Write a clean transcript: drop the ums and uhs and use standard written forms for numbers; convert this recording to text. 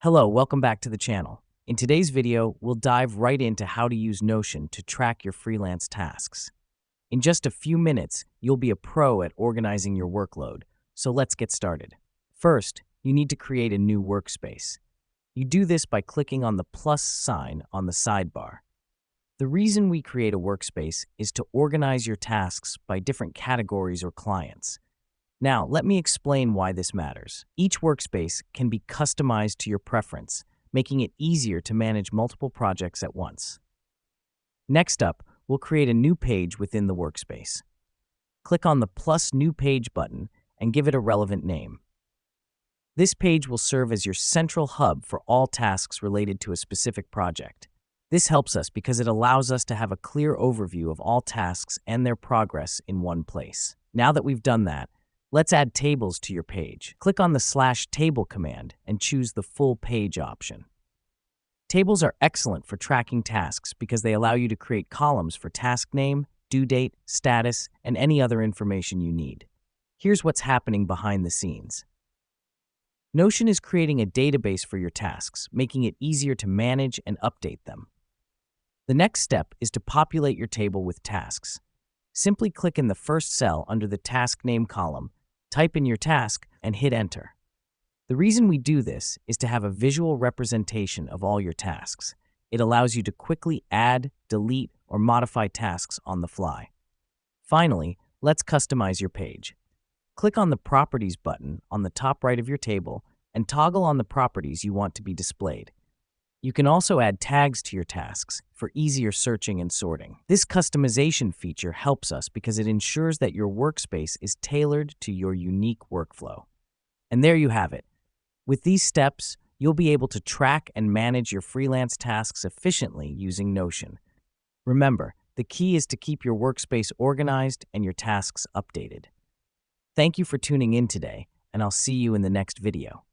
Hello, welcome back to the channel. In today's video, we'll dive right into how to use Notion to track your freelance tasks. In just a few minutes, you'll be a pro at organizing your workload, so let's get started. First, you need to create a new workspace. You do this by clicking on the plus sign on the sidebar. The reason we create a workspace is to organize your tasks by different categories or clients. Now, let me explain why this matters. Each workspace can be customized to your preference, making it easier to manage multiple projects at once. Next up, we'll create a new page within the workspace. Click on the plus New Page button and give it a relevant name. This page will serve as your central hub for all tasks related to a specific project. This helps us because it allows us to have a clear overview of all tasks and their progress in one place. Now that we've done that, let's add tables to your page. Click on the /table command and choose the full page option. Tables are excellent for tracking tasks because they allow you to create columns for task name, due date, status, and any other information you need. Here's what's happening behind the scenes. Notion is creating a database for your tasks, making it easier to manage and update them. The next step is to populate your table with tasks. Simply click in the first cell under the task name column, type in your task, and hit enter. The reason we do this is to have a visual representation of all your tasks. It allows you to quickly add, delete, or modify tasks on the fly. Finally, let's customize your page. Click on the Properties button on the top right of your table and toggle on the properties you want to be displayed. You can also add tags to your tasks for easier searching and sorting. This customization feature helps us because it ensures that your workspace is tailored to your unique workflow. And there you have it. With these steps, you'll be able to track and manage your freelance tasks efficiently using Notion. Remember, the key is to keep your workspace organized and your tasks updated. Thank you for tuning in today, and I'll see you in the next video.